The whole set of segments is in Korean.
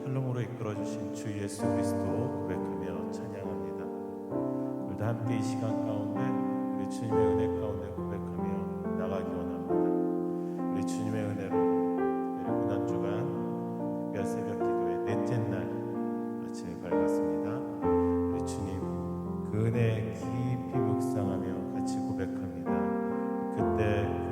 살롱으로 이끌어주신 주 예수 그리스도 고백하며 찬양합니다. 오늘도 함께 이 시간 가운데 우리 주님의 은혜 가운데 고백하며 나가기 원합니다. 우리 주님의 은혜로 우리 고난주간 특별 새벽 기도의 넷째 날 아침이 밝았습니다. 우리 주님 그 은혜 깊이 묵상하며 같이 고백합니다. 그때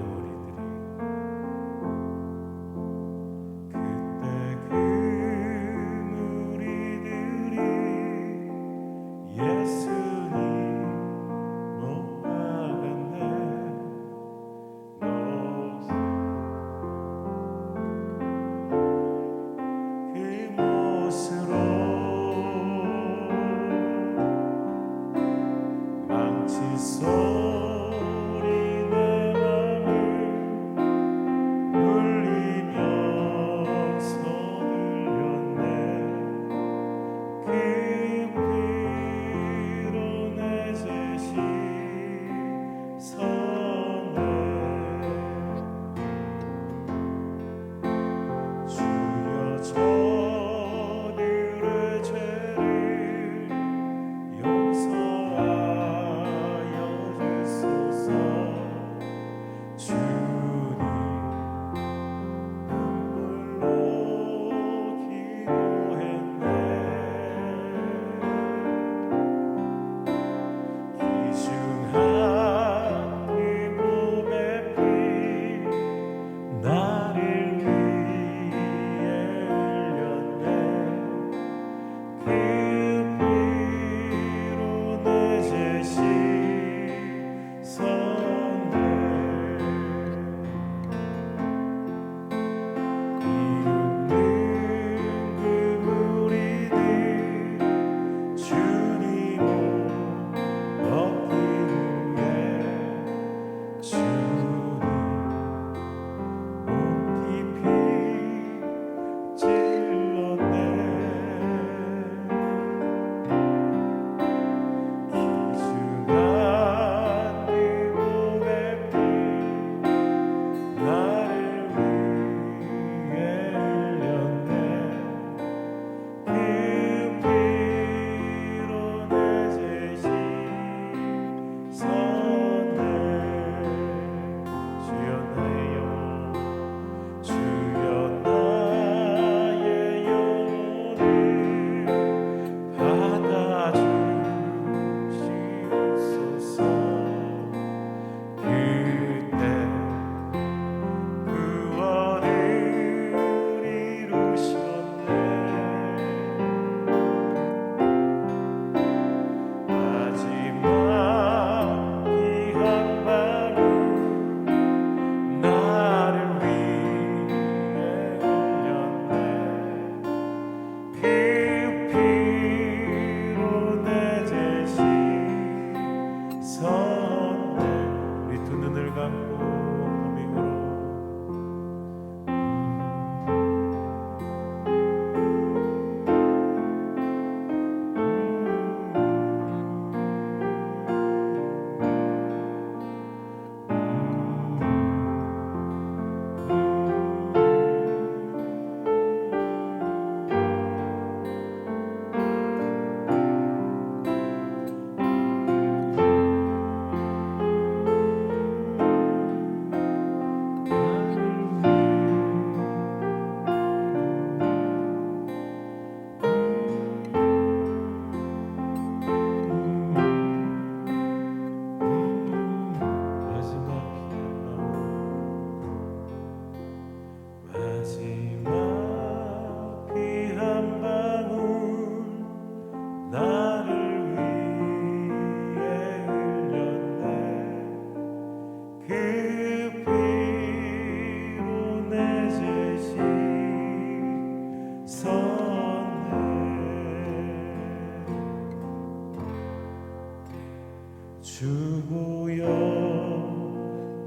주보여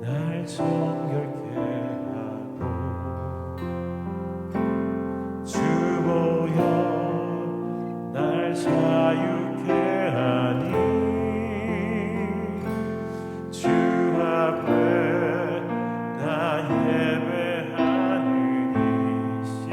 날 정결케 하고 주보여 날 자유케 하니 주 앞에 나 예배하는 이 시간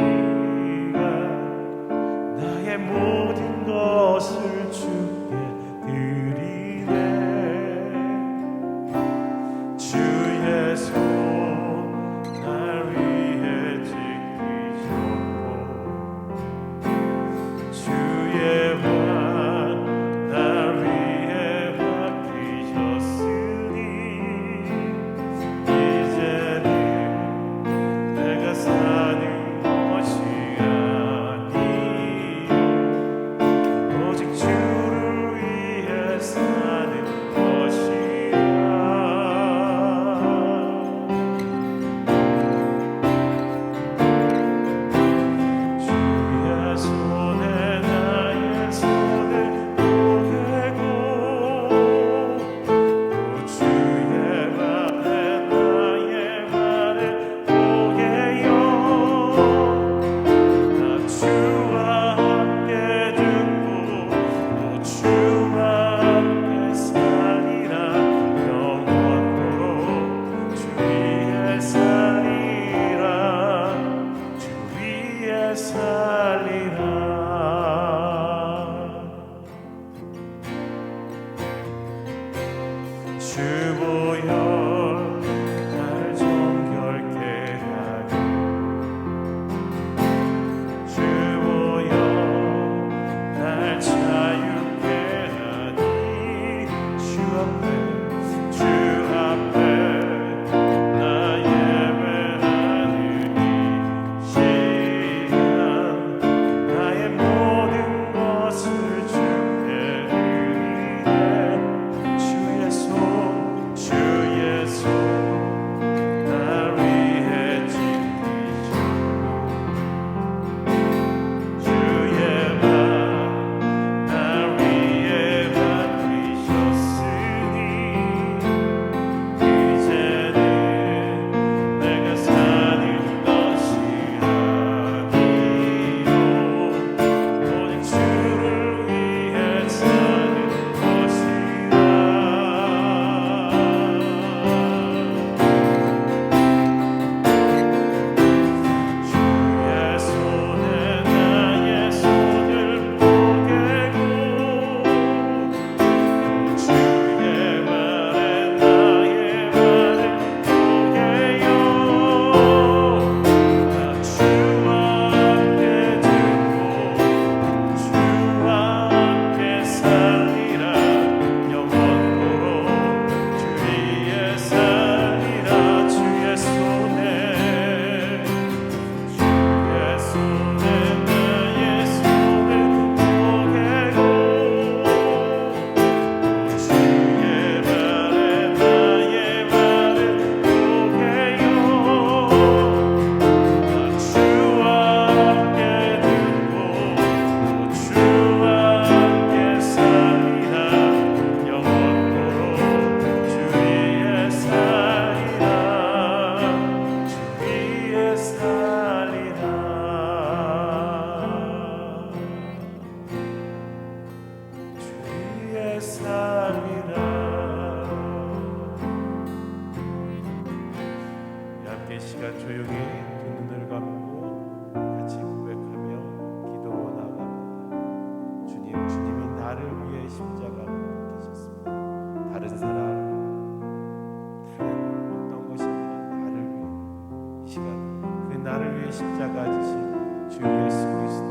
나를 위해 십자가 지신 주 예수 그리스도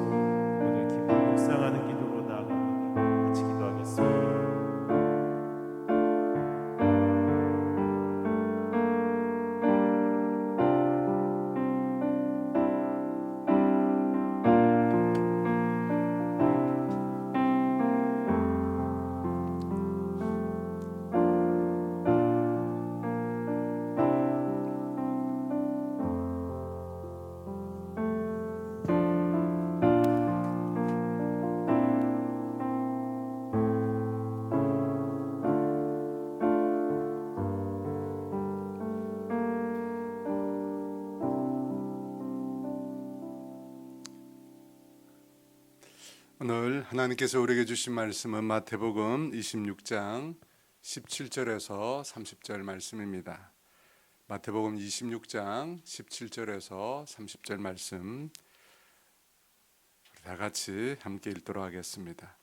오늘 기쁨 묵상하는 기도로 나아갑니다. 같이 기도하겠습니다. 오늘 하나님께서 우리에게 주신 말씀은 마태복음 26장 17절에서 30절 말씀입니다. 마태복음 26장 17절에서 30절 말씀 다 같이 함께 읽도록 하겠습니다.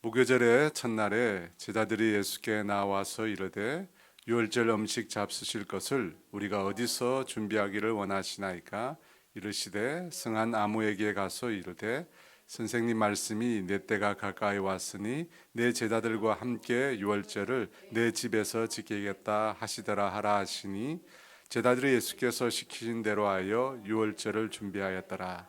무교절의 첫날에 제자들이 예수께 나와서 이르되 유월절 음식 잡수실 것을 우리가 어디서 준비하기를 원하시나이까? 이르시되 성한 아무에게 가서 이르되 선생님 말씀이 내 때가 가까이 왔으니 내 제자들과 함께 유월절을 내 집에서 지키겠다 하시더라 하라 하시니 제자들이 예수께서 시키신 대로 하여 유월절을 준비하였더라.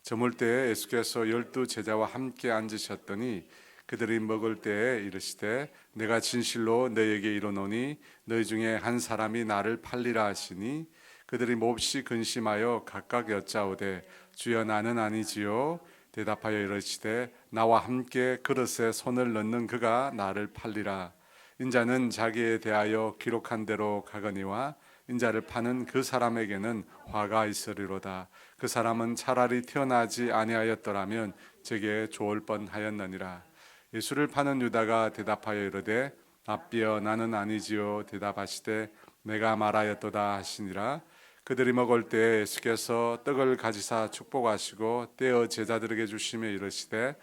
저물 때에 예수께서 12 제자와 함께 앉으셨더니 그들이 먹을 때에 이르시되 내가 진실로 너희에게 이르노니 너희 중에 한 사람이 나를 팔리라 하시니 그들이 몹시 근심하여 각각 여짜오되 주여 나는 아니지요. 대답하여 이르시되 나와 함께 그릇에 손을 넣는 그가 나를 팔리라. 인자는 자기에 대하여 기록한 대로 가거니와 인자를 파는 그 사람에게는 화가 있으리로다. 그 사람은 차라리 태어나지 아니하였더라면 제게 좋을 뻔하였느니라. 예수를 파는 유다가 대답하여 이르되 앞비어 나는 아니지요. 대답하시되 내가 말하였도다 하시니라. 그들이 먹을 때 예수께서 떡을 가지사 축복하시고 떼어 제자들에게 주시며 이르시되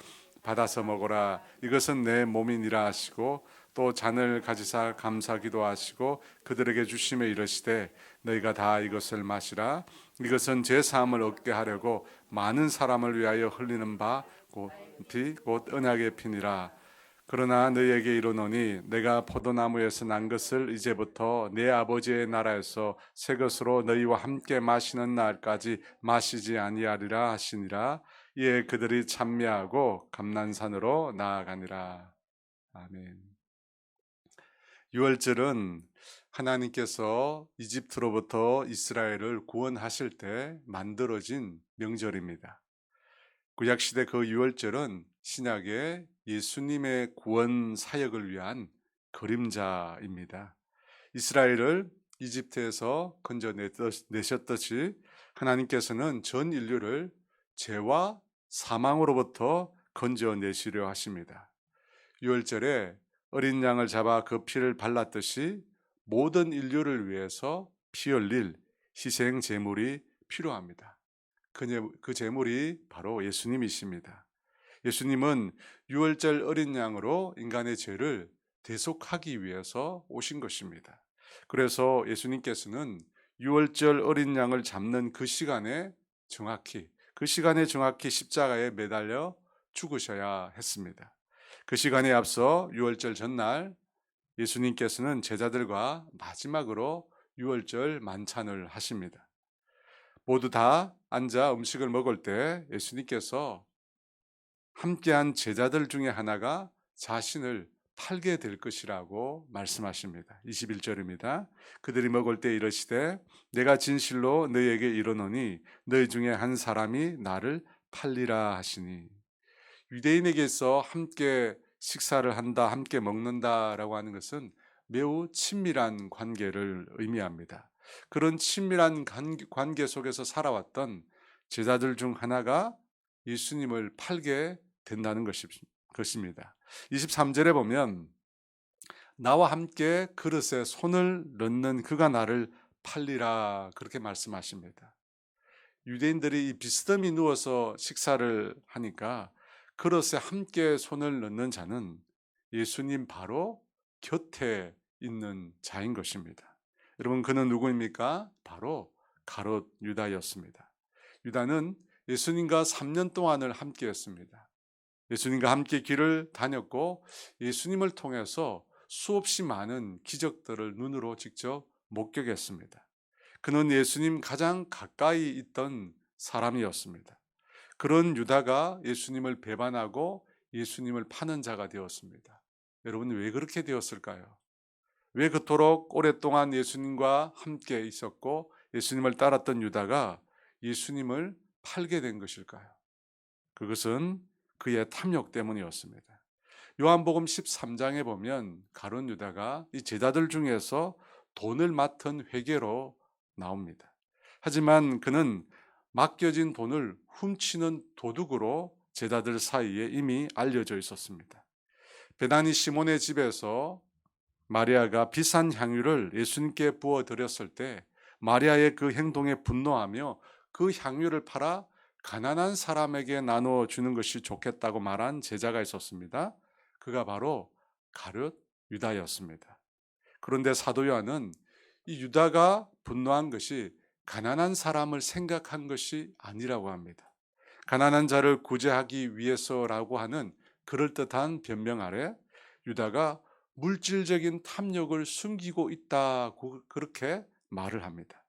받아서 먹어라 이것은 내 몸이니라 하시고 또 잔을 가지사 감사 기도하시고 그들에게 주시며 이르시되 너희가 다 이것을 마시라 이것은 제 사함을 얻게 하려고 많은 사람을 위하여 흘리는 바 곧 언약의 피니라. 그러나 너희에게 이르노니 내가 포도나무에서 난 것을 이제부터 내 아버지의 나라에서 새 것으로 너희와 함께 마시는 날까지 마시지 아니하리라 하시니라. 이에 그들이 찬미하고 감난산으로 나아가니라. 아멘. 유월절은 하나님께서 이집트로부터 이스라엘을 구원하실 때 만들어진 명절입니다. 구약시대 그 유월절은 신약의 예수님의 구원 사역을 위한 그림자입니다. 이스라엘을 이집트에서 건져내셨듯이 하나님께서는 전 인류를 죄와 사망으로부터 건져내시려 하십니다. 유월절에 어린 양을 잡아 그 피를 발랐듯이 모든 인류를 위해서 피 흘릴 희생 제물이 필요합니다. 그 제물이 바로 예수님이십니다. 예수님은 유월절 어린 양으로 인간의 죄를 대속하기 위해서 오신 것입니다. 그래서 예수님께서는 유월절 어린 양을 잡는 그 시간에 정확히 십자가에 매달려 죽으셔야 했습니다. 그 시간에 앞서 유월절 전날 예수님께서는 제자들과 마지막으로 유월절 만찬을 하십니다. 모두 다 앉아 음식을 먹을 때 예수님께서 함께한 제자들 중에 하나가 자신을 팔게 될 것이라고 말씀하십니다. 21절입니다. 그들이 먹을 때 이르시되 내가 진실로 너희에게 이르노니 너희 중에 한 사람이 나를 팔리라 하시니 유대인에게서 함께 식사를 한다, 함께 먹는다라고 하는 것은 매우 친밀한 관계를 의미합니다. 그런 친밀한 관계 속에서 살아왔던 제자들 중 하나가 예수님을 팔게 된다는 것입니다. 23절에 보면 나와 함께 그릇에 손을 넣는 그가 나를 팔리라 그렇게 말씀하십니다. 유대인들이 비스듬히 누워서 식사를 하니까 그릇에 함께 손을 넣는 자는 예수님 바로 곁에 있는 자인 것입니다. 여러분 그는 누구입니까? 바로 가롯 유다였습니다. 유다는 예수님과 3년 동안을 함께했습니다. 예수님과 함께 길을 다녔고 예수님을 통해서 수없이 많은 기적들을 눈으로 직접 목격했습니다. 그는 예수님 가장 가까이 있던 사람이었습니다. 그런 유다가 예수님을 배반하고 예수님을 파는 자가 되었습니다. 여러분, 왜 그렇게 되었을까요? 왜 그토록 오랫동안 예수님과 함께 있었고 예수님을 따랐던 유다가 예수님을 팔게 된 것일까요? 그것은 그의 탐욕 때문이었습니다. 요한복음 13장에 보면 가룟 유다가 이 제자들 중에서 돈을 맡은 회계로 나옵니다. 하지만 그는 맡겨진 돈을 훔치는 도둑으로 제자들 사이에 이미 알려져 있었습니다. 베다니 시몬의 집에서 마리아가 비싼 향유를 예수님께 부어 드렸을 때 마리아의 그 행동에 분노하며 그 향유를 팔아 가난한 사람에게 나누어 주는 것이 좋겠다고 말한 제자가 있었습니다. 그가 바로 가룟 유다였습니다. 그런데 사도 요한은 이 유다가 분노한 것이 가난한 사람을 생각한 것이 아니라고 합니다. 가난한 자를 구제하기 위해서라고 하는 그럴듯한 변명 아래 유다가 물질적인 탐욕을 숨기고 있다고 그렇게 말을 합니다.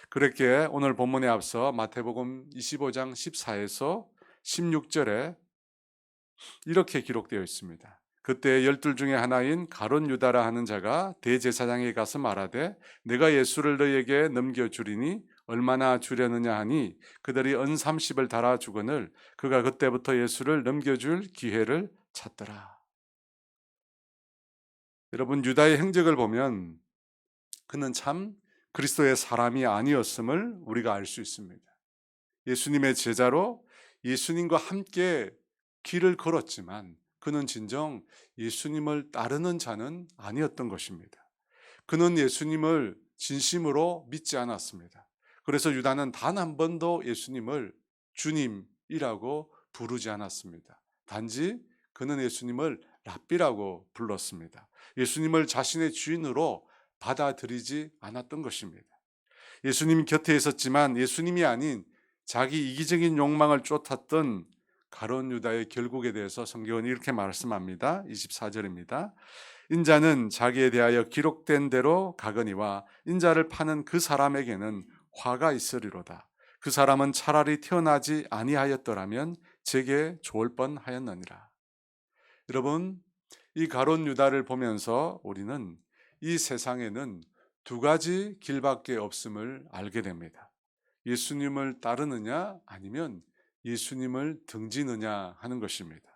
그렇게 오늘 본문에 앞서 마태복음 25장 14에서 16절에 이렇게 기록되어 있습니다. 그때 12 중에 하나인 가룟 유다라 하는 자가 대제사장에게 가서 말하되 내가 예수를 너희에게 넘겨주리니 얼마나 주려느냐 하니 그들이 은 30을 달아 주거늘 그가 그때부터 예수를 넘겨줄 기회를 찾더라. 여러분, 유다의 행적을 보면 그는 참 그리스도의 사람이 아니었음을 우리가 알 수 있습니다. 예수님의 제자로 예수님과 함께 길을 걸었지만 그는 진정 예수님을 따르는 자는 아니었던 것입니다. 그는 예수님을 진심으로 믿지 않았습니다. 그래서 유다는 단 한 번도 예수님을 주님이라고 부르지 않았습니다. 단지 그는 예수님을 랍비라고 불렀습니다. 예수님을 자신의 주인으로 받아들이지 않았던 것입니다. 예수님 곁에 있었지만 예수님이 아닌 자기 이기적인 욕망을 쫓았던 가룟 유다의 결국에 대해서 성경은 이렇게 말씀합니다. 24절입니다. 인자는 자기에 대하여 기록된 대로 가거니와 인자를 파는 그 사람에게는 화가 있으리로다. 그 사람은 차라리 태어나지 아니하였더라면 제게 좋을 뻔하였느니라. 여러분, 이 가룟 유다를 보면서 우리는 이 세상에는 두 가지 길밖에 없음을 알게 됩니다. 예수님을 따르느냐 아니면 예수님을 등지느냐 하는 것입니다.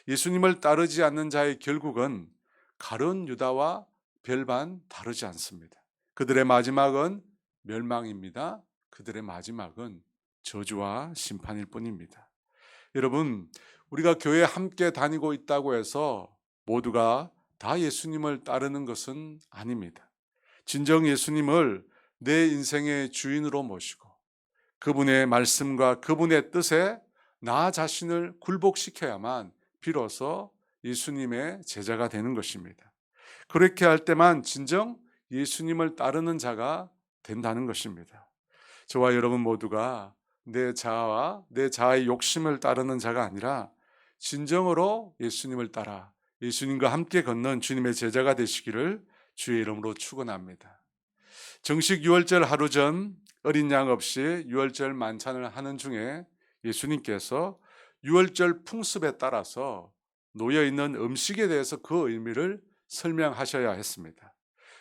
예수님을 따르지 않는 자의 결국은 가룟 유다와 별반 다르지 않습니다. 그들의 마지막은 멸망입니다. 그들의 마지막은 저주와 심판일 뿐입니다. 여러분, 우리가 교회에 함께 다니고 있다고 해서 모두가 다 예수님을 따르는 것은 아닙니다. 진정 예수님을 내 인생의 주인으로 모시고 그분의 말씀과 그분의 뜻에 나 자신을 굴복시켜야만 비로소 예수님의 제자가 되는 것입니다. 그렇게 할 때만 진정 예수님을 따르는 자가 된다는 것입니다. 저와 여러분 모두가 내 자아와 내 자아의 욕심을 따르는 자가 아니라 진정으로 예수님을 따라 예수님과 함께 걷는 주님의 제자가 되시기를 주의 이름으로 축원합니다. 정식 유월절 하루 전 어린 양 없이 유월절 만찬을 하는 중에 예수님께서 유월절 풍습에 따라서 놓여있는 음식에 대해서 그 의미를 설명하셔야 했습니다.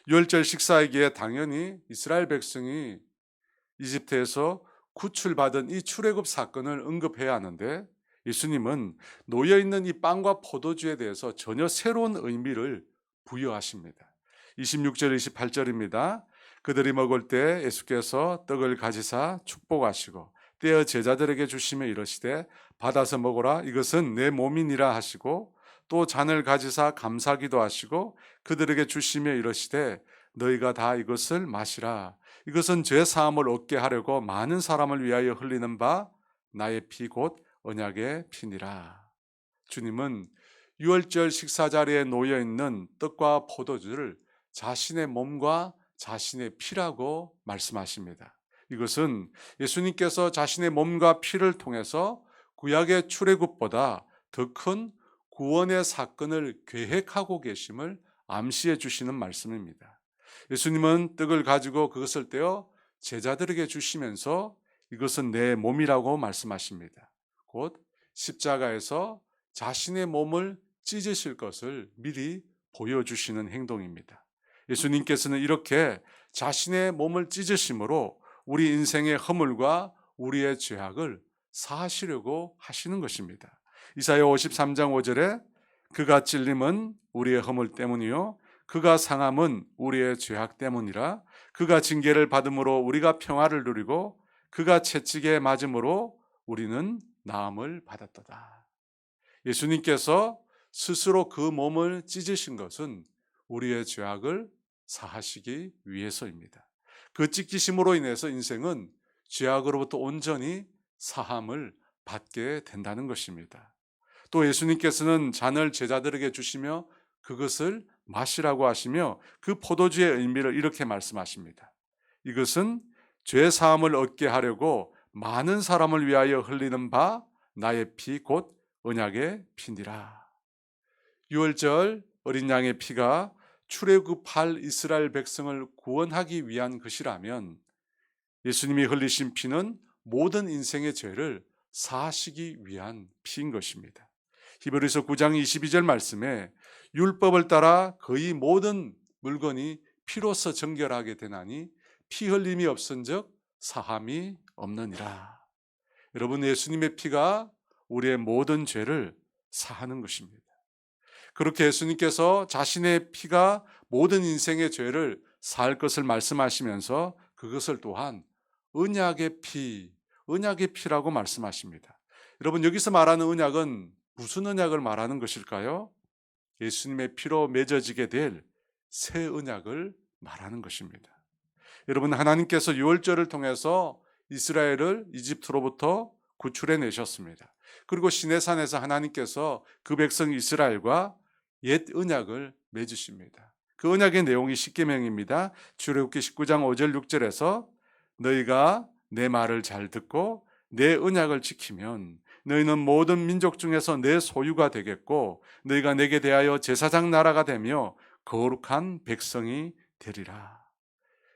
유월절 식사이기에 당연히 이스라엘 백성이 이집트에서 구출받은 이 출애굽 사건을 언급해야 하는데 예수님은 놓여있는 이 빵과 포도주에 대해서 전혀 새로운 의미를 부여하십니다. 26절 28절입니다. 그들이 먹을 때 예수께서 떡을 가지사 축복하시고 떼어 제자들에게 주시며 이르시되 받아서 먹으라 이것은 내 몸이니라 하시고 또 잔을 가지사 감사기도 하시고 그들에게 주시며 이르시되 너희가 다 이것을 마시라 이것은 죄 사함을 얻게 하려고 많은 사람을 위하여 흘리는 바 나의 피 곧 언약의 피니라. 주님은 유월절 식사 자리에 놓여 있는 떡과 포도주를 자신의 몸과 자신의 피라고 말씀하십니다. 이것은 예수님께서 자신의 몸과 피를 통해서 구약의 출애굽보다 더 큰 구원의 사건을 계획하고 계심을 암시해 주시는 말씀입니다. 예수님은 떡을 가지고 그것을 떼어 제자들에게 주시면서 이것은 내 몸이라고 말씀하십니다. 곧 십자가에서 자신의 몸을 찢으실 것을 미리 보여주시는 행동입니다. 예수님께서는 이렇게 자신의 몸을 찢으심으로 우리 인생의 허물과 우리의 죄악을 사하시려고 하시는 것입니다. 이사야 53장 5절에 그가 찔림은 우리의 허물 때문이요 그가 상함은 우리의 죄악 때문이라. 그가 징계를 받음으로 우리가 평화를 누리고 그가 채찍에 맞음으로 우리는 나음을 받았도다. 예수님께서 스스로 그 몸을 찢으신 것은 우리의 죄악을 사하시기 위해서입니다. 그 찢기심으로 인해서 인생은 죄악으로부터 온전히 사함을 받게 된다는 것입니다. 또 예수님께서는 잔을 제자들에게 주시며 그것을 마시라고 하시며 그 포도주의 의미를 이렇게 말씀하십니다. 이것은 죄 사함을 얻게 하려고 많은 사람을 위하여 흘리는 바 나의 피 곧 언약의 피니라. 유월절 어린 양의 피가 출애굽할 이스라엘 백성을 구원하기 위한 것이라면 예수님이 흘리신 피는 모든 인생의 죄를 사하시기 위한 피인 것입니다. 히브리서 9장 22절 말씀에 율법을 따라 거의 모든 물건이 피로써 정결하게 되나니 피 흘림이 없은즉 사함이 없느니라. 여러분, 예수님의 피가 우리의 모든 죄를 사하는 것입니다. 그렇게 예수님께서 자신의 피가 모든 인생의 죄를 사할 것을 말씀하시면서 그것을 또한 언약의 피라고 말씀하십니다. 여러분, 여기서 말하는 언약은 무슨 언약을 말하는 것일까요? 예수님의 피로 맺어지게 될 새 언약을 말하는 것입니다. 여러분, 하나님께서 유월절을 통해서 이스라엘을 이집트로부터 구출해 내셨습니다. 그리고 시내산에서 하나님께서 그 백성 이스라엘과 옛 언약을 맺으십니다. 그 언약의 내용이 십계명입니다. 출애굽기 19장 5절 6절에서 너희가 내 말을 잘 듣고 내 언약을 지키면 너희는 모든 민족 중에서 내 소유가 되겠고 너희가 내게 대하여 제사장 나라가 되며 거룩한 백성이 되리라.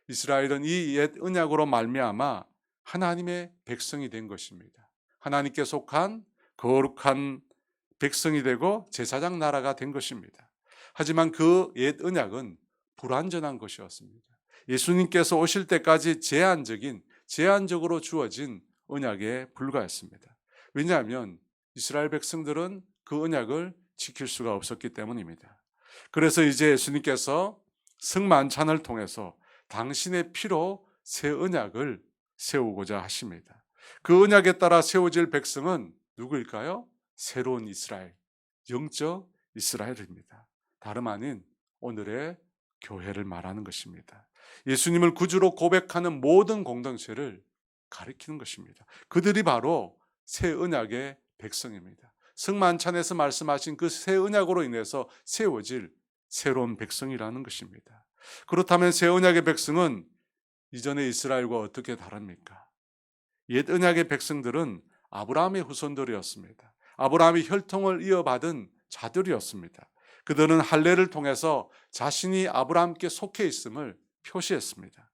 이스라엘은 이 옛 언약으로 말미암아 하나님의 백성이 된 것입니다. 하나님께 속한 거룩한 백성이 되고 제사장 나라가 된 것입니다. 하지만 그 옛 언약은 불완전한 것이었습니다. 예수님께서 오실 때까지 제한적으로 주어진 언약에 불과했습니다. 왜냐하면 이스라엘 백성들은 그 언약을 지킬 수가 없었기 때문입니다. 그래서 이제 예수님께서 승만찬을 통해서 당신의 피로 새 언약을 세우고자 하십니다. 그 언약에 따라 세워질 백성은 누구일까요? 새로운 이스라엘, 영적 이스라엘입니다. 다름 아닌 오늘의 교회를 말하는 것입니다. 예수님을 구주로 고백하는 모든 공동체를 가리키는 것입니다. 그들이 바로 새 언약의 백성입니다. 승만찬에서 말씀하신 그 새 언약으로 인해서 세워질 새로운 백성이라는 것입니다. 그렇다면 새 언약의 백성은 이전의 이스라엘과 어떻게 다릅니까? 옛 언약의 백성들은 아브라함의 후손들이었습니다. 아브라함이 혈통을 이어받은 자들이었습니다. 그들은 할례를 통해서 자신이 아브라함께 속해 있음을 표시했습니다.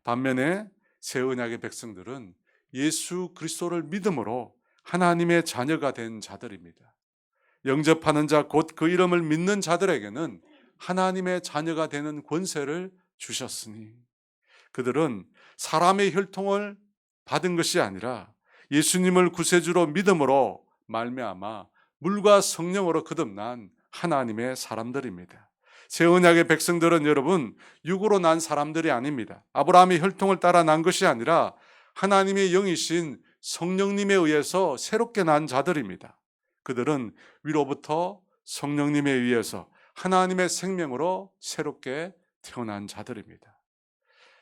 반면에 새 언약의 백성들은 예수 그리스도를 믿음으로 하나님의 자녀가 된 자들입니다. 영접하는 자 곧 그 이름을 믿는 자들에게는 하나님의 자녀가 되는 권세를 주셨으니 그들은 사람의 혈통을 받은 것이 아니라 예수님을 구세주로 믿음으로 말미암아 물과 성령으로 거듭난 하나님의 사람들입니다. 새 언약의 백성들은 여러분 육으로 난 사람들이 아닙니다. 아브라함의 혈통을 따라 난 것이 아니라 하나님의 영이신 성령님에 의해서 새롭게 난 자들입니다. 그들은 위로부터 성령님에 의해서 하나님의 생명으로 새롭게 태어난 자들입니다.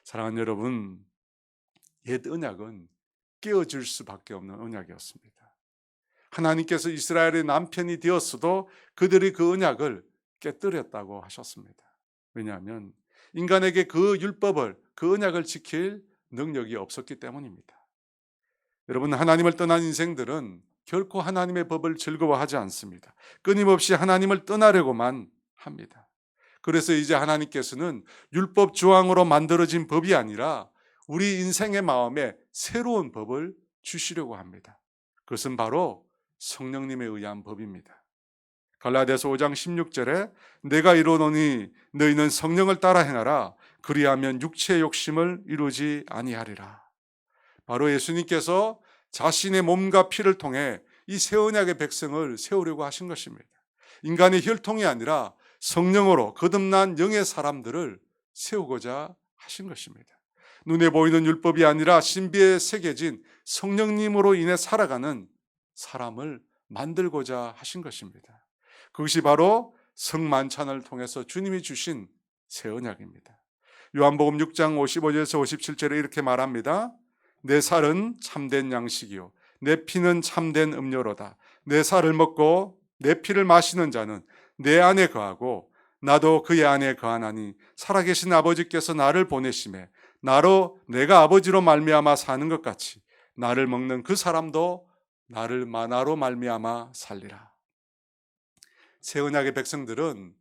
사랑하는 여러분, 옛 언약은 깨어질 수밖에 없는 언약이었습니다. 하나님께서 이스라엘의 남편이 되었어도 그들이 그 언약을 깨뜨렸다고 하셨습니다. 왜냐하면 인간에게 그 율법을, 그 언약을 지킬 능력이 없었기 때문입니다. 여러분, 하나님을 떠난 인생들은 결코 하나님의 법을 즐거워하지 않습니다. 끊임없이 하나님을 떠나려고만 합니다. 그래서 이제 하나님께서는 율법 조항으로 만들어진 법이 아니라 우리 인생의 마음에 새로운 법을 주시려고 합니다. 그것은 바로 성령님에 의한 법입니다. 갈라디아서 5장 16절에 내가 이르노니 너희는 성령을 따라 행하라 그리하면 육체의 욕심을 이루지 아니하리라. 바로 예수님께서 자신의 몸과 피를 통해 이 새 언약의 백성을 세우려고 하신 것입니다. 인간의 혈통이 아니라 성령으로 거듭난 영의 사람들을 세우고자 하신 것입니다. 눈에 보이는 율법이 아니라 신비에 새겨진 성령님으로 인해 살아가는 사람을 만들고자 하신 것입니다. 그것이 바로 성만찬을 통해서 주님이 주신 새 언약입니다. 요한복음 6장 55절에서 57절에 이렇게 말합니다. 내 살은 참된 양식이요 내 피는 참된 음료로다. 내 살을 먹고 내 피를 마시는 자는 내 안에 거하고 나도 그의 안에 거하나니 살아계신 아버지께서 나를 보내심에 나로 내가 아버지로 말미암아 사는 것 같이 나를 먹는 그 사람도 나로 말미암아 살리라. 새 언약의 백성들은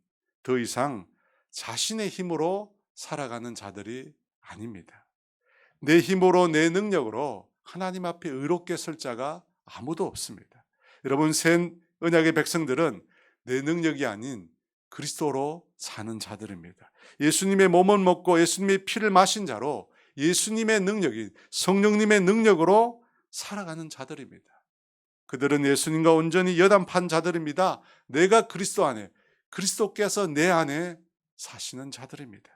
더 이상 자신의 힘으로 살아가는 자들이 아닙니다. 내 힘으로 내 능력으로 하나님 앞에 의롭게 설 자가 아무도 없습니다. 여러분, 새 언약의 백성들은 내 능력이 아닌 그리스도로 사는 자들입니다. 예수님의 몸을 먹고 예수님의 피를 마신 자로 예수님의 능력이 성령님의 능력으로 살아가는 자들입니다. 그들은 예수님과 온전히 연합한 자들입니다. 내가 그리스도 안에, 그리스도께서 내 안에 사시는 자들입니다.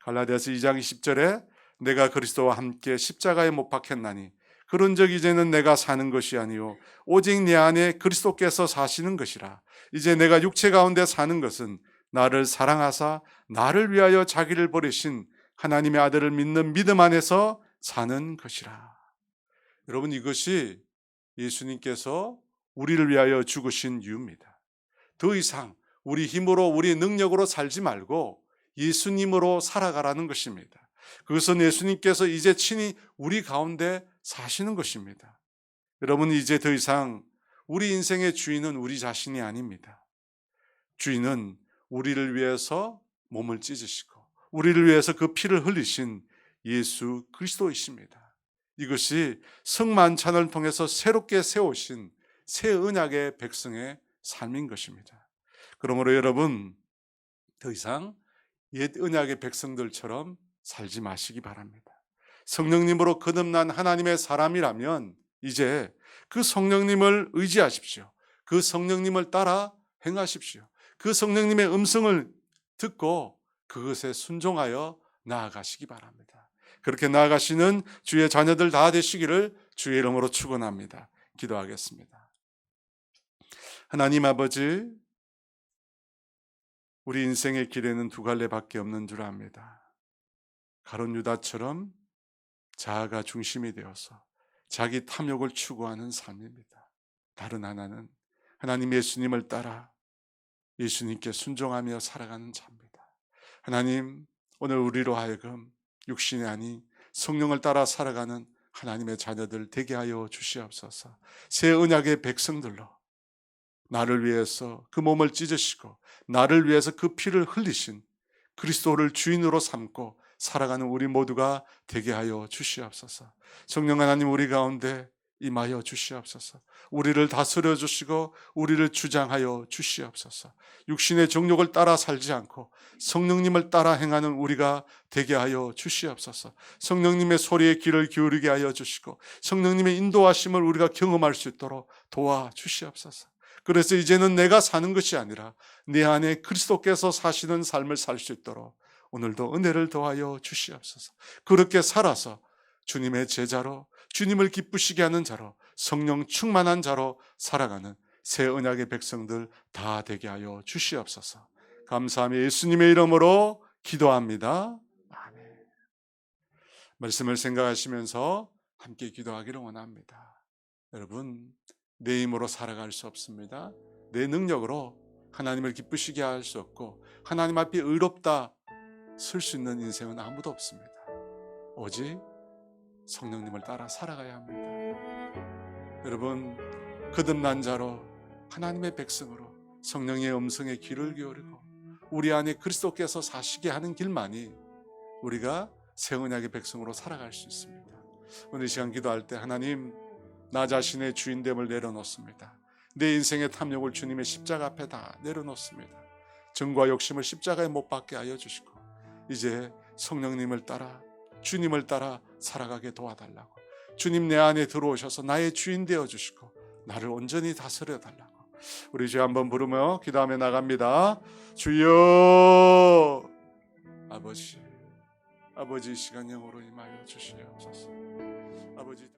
갈라디아서 2장 20절에 내가 그리스도와 함께 십자가에 못 박혔나니 그런즉 이제는 내가 사는 것이 아니요 오직 내 안에 그리스도께서 사시는 것이라. 이제 내가 육체 가운데 사는 것은 나를 사랑하사 나를 위하여 자기를 버리신 하나님의 아들을 믿는 믿음 안에서 사는 것이라. 여러분, 이것이 예수님께서 우리를 위하여 죽으신 이유입니다. 더 이상 우리 힘으로 우리 능력으로 살지 말고 예수님으로 살아가라는 것입니다. 그것은 예수님께서 이제 친히 우리 가운데 사시는 것입니다. 여러분, 이제 더 이상 우리 인생의 주인은 우리 자신이 아닙니다. 주인은 우리를 위해서 몸을 찢으시고 우리를 위해서 그 피를 흘리신 예수 그리스도이십니다. 이것이 성만찬을 통해서 새롭게 세우신 새 언약의 백성의 삶인 것입니다. 그러므로 여러분, 더 이상 옛 언약의 백성들처럼 살지 마시기 바랍니다. 성령님으로 거듭난 하나님의 사람이라면 이제 그 성령님을 의지하십시오. 그 성령님을 따라 행하십시오. 그 성령님의 음성을 듣고 그것에 순종하여 나아가시기 바랍니다. 그렇게 나아가시는 주의 자녀들 다 되시기를 주의 이름으로 축원합니다. 기도하겠습니다. 하나님 아버지, 우리 인생의 길에는 두 갈래밖에 없는 줄 압니다. 가룟 유다처럼 자아가 중심이 되어서 자기 탐욕을 추구하는 삶입니다. 다른 하나는 하나님 예수님을 따라 예수님께 순종하며 살아가는 자입니다. 하나님, 오늘 우리로 하여금 육신이 아닌 성령을 따라 살아가는 하나님의 자녀들 되게 하여 주시옵소서. 새 언약의 백성들로 나를 위해서 그 몸을 찢으시고 나를 위해서 그 피를 흘리신 그리스도를 주인으로 삼고 살아가는 우리 모두가 되게 하여 주시옵소서. 성령 하나님, 우리 가운데 임하여 주시옵소서. 우리를 다스려 주시고 우리를 주장하여 주시옵소서. 육신의 정욕을 따라 살지 않고 성령님을 따라 행하는 우리가 되게 하여 주시옵소서. 성령님의 소리에 귀를 기울이게 하여 주시고 성령님의 인도하심을 우리가 경험할 수 있도록 도와주시옵소서. 그래서 이제는 내가 사는 것이 아니라 내 안에 그리스도께서 사시는 삶을 살 수 있도록 오늘도 은혜를 더하여 주시옵소서. 그렇게 살아서 주님의 제자로, 주님을 기쁘시게 하는 자로, 성령 충만한 자로 살아가는 새 언약의 백성들 다 되게 하여 주시옵소서. 감사하며 예수님의 이름으로 기도합니다. 아멘. 말씀을 생각하시면서 함께 기도하기를 원합니다. 여러분, 내 힘으로 살아갈 수 없습니다. 내 능력으로 하나님을 기쁘시게 할 수 없고 하나님 앞에 의롭다 설 수 있는 인생은 아무도 없습니다. 오직 성령님을 따라 살아가야 합니다. 여러분, 거듭난 자로 하나님의 백성으로 성령의 음성에 귀를 기울이고 우리 안에 그리스도께서 사시게 하는 길만이 우리가 새 언약의 백성으로 살아갈 수 있습니다. 오늘 이 시간 기도할 때 하나님, 나 자신의 주인됨을 내려놓습니다. 내 인생의 탐욕을 주님의 십자가 앞에 다 내려놓습니다. 정과 욕심을 십자가에 못 박게 하여 주시고 이제 성령님을 따라 주님을 따라 살아가게 도와달라고, 주님 내 안에 들어오셔서 나의 주인 되어 주시고 나를 온전히 다스려 달라고 우리 주여 한번 부르며 기도하며 나갑니다. 주여, 아버지 이 시간 영으로 임하여 주시옵소서. 아버지